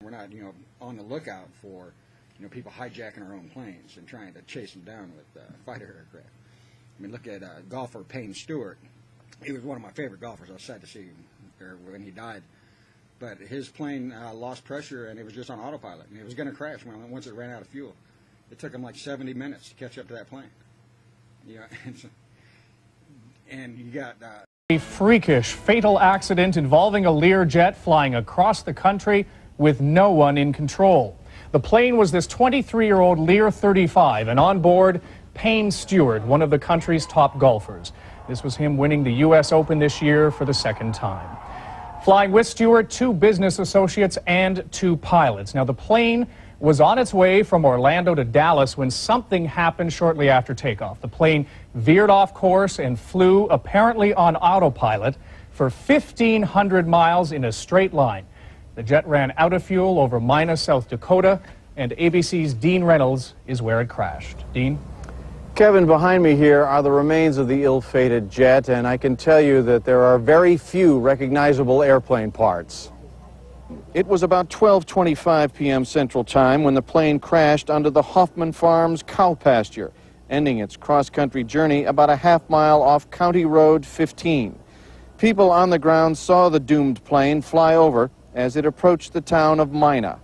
We're not, on the lookout for, people hijacking our own planes and trying to chase them down with fighter aircraft. I mean, look at golfer Payne Stewart. He was one of my favorite golfers. I was sad to see him when he died. But his plane lost pressure, and it was just on autopilot. And it was going to crash once it ran out of fuel. It took him like 70 minutes to catch up to that plane. And you got... A freakish, fatal accident involving a Learjet flying across the country with no one in control. The plane was this 23-year-old Lear 35, and on board, Payne Stewart, one of the country's top golfers. This was him winning the U.S. Open this year for the second time. Flying with Stewart, 2 business associates and 2 pilots. Now, the plane was on its way from Orlando to Dallas when something happened shortly after takeoff. The plane veered off course and flew, apparently on autopilot, for 1,500 miles in a straight line. The jet ran out of fuel over Mina, South Dakota, and ABC's Dean Reynolds is where it crashed. Dean? Kevin, behind me here are the remains of the ill-fated jet, and I can tell you that there are very few recognizable airplane parts. It was about 12:25 p.m. Central Time when the plane crashed onto the Hoffman Farms cow pasture, ending its cross-country journey about a half-mile off County Road 15. People on the ground saw the doomed plane fly over as it approached the town of Mina.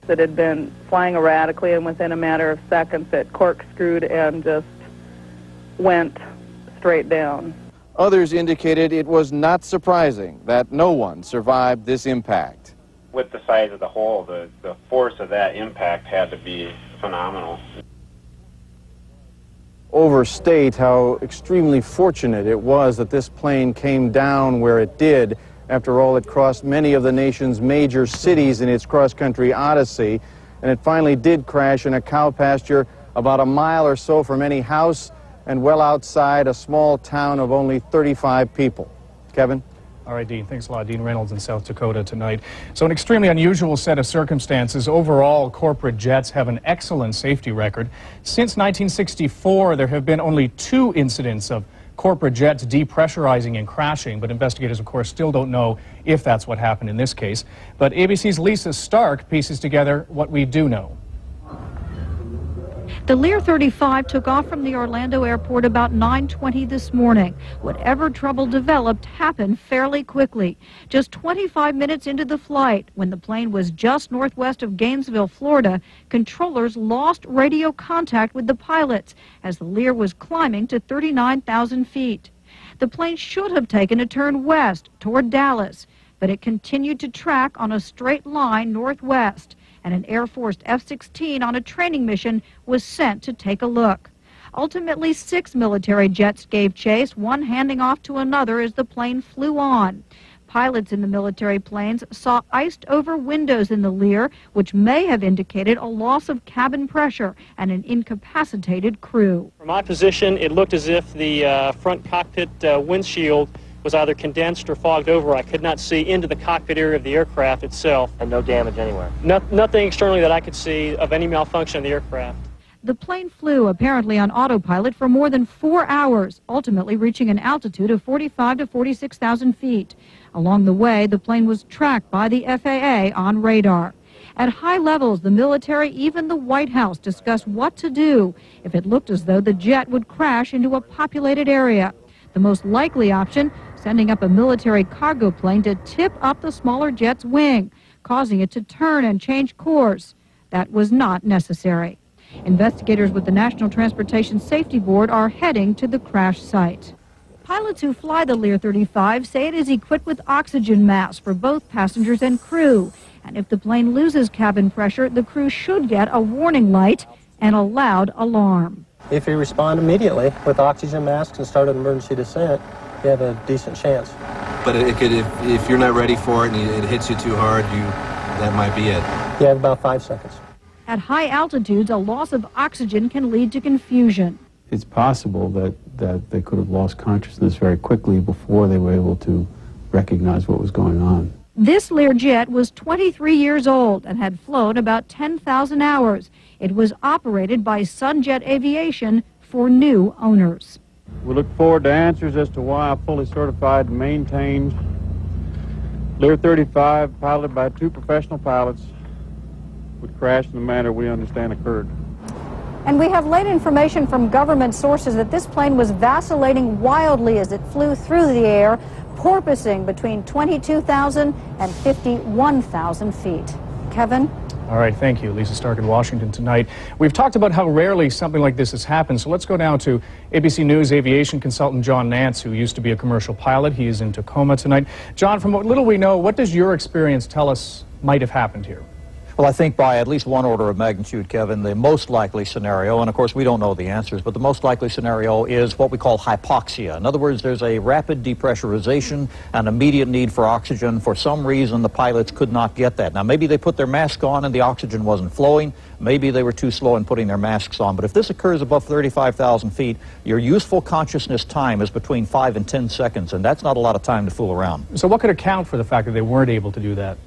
It had been flying erratically, and within a matter of seconds it corkscrewed and just went straight down. Others indicated it was not surprising that no one survived this impact. With the size of the hole, the force of that impact had to be phenomenal. Overstate how extremely fortunate it was that this plane came down where it did. After all, it crossed many of the nation's major cities in its cross-country odyssey, and it finally did crash in a cow pasture about a mile or so from any house and well outside a small town of only 35 people. Kevin? All right, Dean. Thanks a lot. Dean Reynolds in South Dakota tonight. So an extremely unusual set of circumstances. Overall, corporate jets have an excellent safety record. Since 1964, there have been only 2 incidents of corporate jets depressurizing and crashing, but investigators, of course, still don't know if that's what happened in this case. But ABC's Lisa Stark pieces together what we do know. The Lear 35 took off from the Orlando airport about 9:20 this morning. Whatever trouble developed happened fairly quickly. Just 25 minutes into the flight, when the plane was just northwest of Gainesville, Florida, controllers lost radio contact with the pilots as the Lear was climbing to 39,000 feet. The plane should have taken a turn west toward Dallas, but it continued to track on a straight line northwest, and an Air Force F-16 on a training mission was sent to take a look. Ultimately, 6 military jets gave chase, one handing off to another as the plane flew on. Pilots in the military planes saw iced-over windows in the Lear, which may have indicated a loss of cabin pressure and an incapacitated crew. From my position, it looked as if the front cockpit windshield was either condensed or fogged over. I could not see into the cockpit area of the aircraft itself. And no damage anywhere? Nothing externally that I could see of any malfunction of the aircraft. The plane flew apparently on autopilot for more than 4 hours, ultimately reaching an altitude of 45,000 to 46,000 feet. Along the way, the plane was tracked by the FAA on radar. At high levels, the military, even the White House, discussed what to do if it looked as though the jet would crash into a populated area. The most likely option, sending up a military cargo plane to tip up the smaller jet's wing, causing it to turn and change course. That was not necessary. Investigators with the National Transportation Safety Board are heading to the crash site. Pilots who fly the Lear 35 say it is equipped with oxygen masks for both passengers and crew. And if the plane loses cabin pressure, the crew should get a warning light and a loud alarm. If you respond immediately with oxygen masks and start an emergency descent, you have a decent chance. But it could, if you're not ready for it and it hits you too hard, that might be it. You have about 5 seconds. At high altitudes, a loss of oxygen can lead to confusion. It's possible that they could have lost consciousness very quickly before they were able to recognize what was going on. This Learjet was 23 years old and had flown about 10,000 hours. It was operated by Sunjet Aviation for new owners. We look forward to answers as to why a fully certified and maintained Lear 35, piloted by 2 professional pilots, would crash in the manner we understand occurred. And we have late information from government sources that this plane was vacillating wildly as it flew through the air, porpoising between 22,000 and 51,000 feet. Kevin? All right, thank you. Lisa Stark in Washington tonight. We've talked about how rarely something like this has happened, so let's go down to ABC News aviation consultant John Nance, who used to be a commercial pilot. He is in Tacoma tonight. John, from what little we know, what does your experience tell us might have happened here? Well, I think by at least one order of magnitude, Kevin, the most likely scenario, and of course we don't know the answers, but the most likely scenario is what we call hypoxia. In other words, there's a rapid depressurization and immediate need for oxygen. For some reason, the pilots could not get that. Now, maybe they put their mask on and the oxygen wasn't flowing. Maybe they were too slow in putting their masks on. But if this occurs above 35,000 feet, your useful consciousness time is between 5 and 10 seconds, and that's not a lot of time to fool around. So what could account for the fact that they weren't able to do that?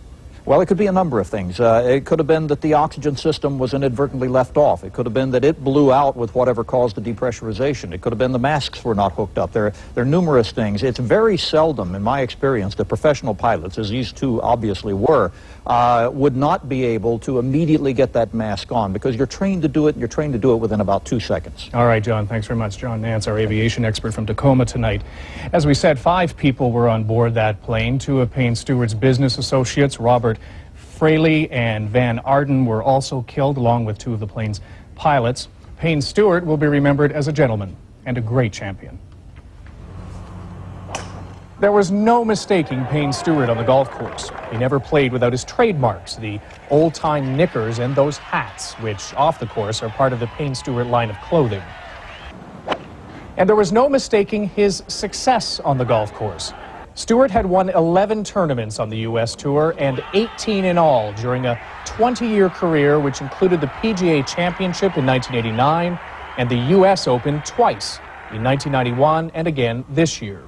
Well, it could be a number of things. It could have been that the oxygen system was inadvertently left off. It could have been that it blew out with whatever caused the depressurization. It could have been the masks were not hooked up. There are numerous things. It's very seldom, in my experience, that professional pilots, as these two obviously were, would not be able to immediately get that mask on because you're trained to do it, and you're trained to do it within about 2 seconds. All right, John, thanks very much. John Nance, our aviation expert from Tacoma tonight. As we said, 5 people were on board that plane. 2 of Payne Stewart's business associates, Robert Fraley and Van Arden, were also killed, along with 2 of the plane's pilots. Payne Stewart will be remembered as a gentleman and a great champion. There was no mistaking Payne Stewart on the golf course. He never played without his trademarks, the old-time knickers and those hats, which, off the course, are part of the Payne Stewart line of clothing. And there was no mistaking his success on the golf course. Stewart had won 11 tournaments on the U.S. Tour and 18 in all during a 20-year career, which included the PGA Championship in 1989 and the U.S. Open twice, in 1991 and again this year.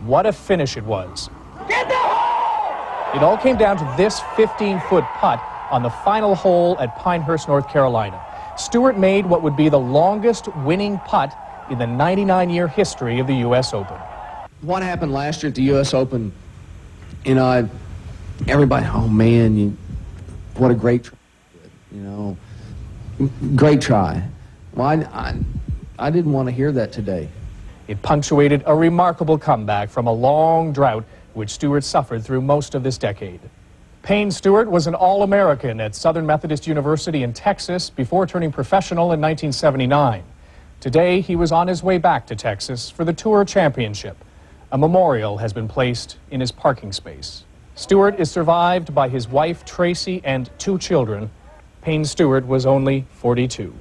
What a finish it was. It all came down to this 15-foot putt on the final hole at Pinehurst, North Carolina. Stewart made what would be the longest winning putt in the 99-year history of the U.S. Open. What happened last year at the U.S. Open, you know, everybody, oh man, what a great try, you know, great try. Well, I didn't want to hear that today. It punctuated a remarkable comeback from a long drought which Stewart suffered through most of this decade. Payne Stewart was an All-American at Southern Methodist University in Texas before turning professional in 1979. Today, he was on his way back to Texas for the Tour Championship. A memorial has been placed in his parking space. Stewart is survived by his wife, Tracy, and 2 children. Payne Stewart was only 42.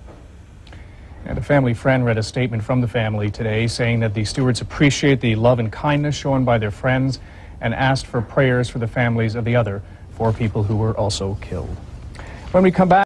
And a family friend read a statement from the family today saying that the Stewarts appreciate the love and kindness shown by their friends and asked for prayers for the families of the other 4 people who were also killed. When we come back,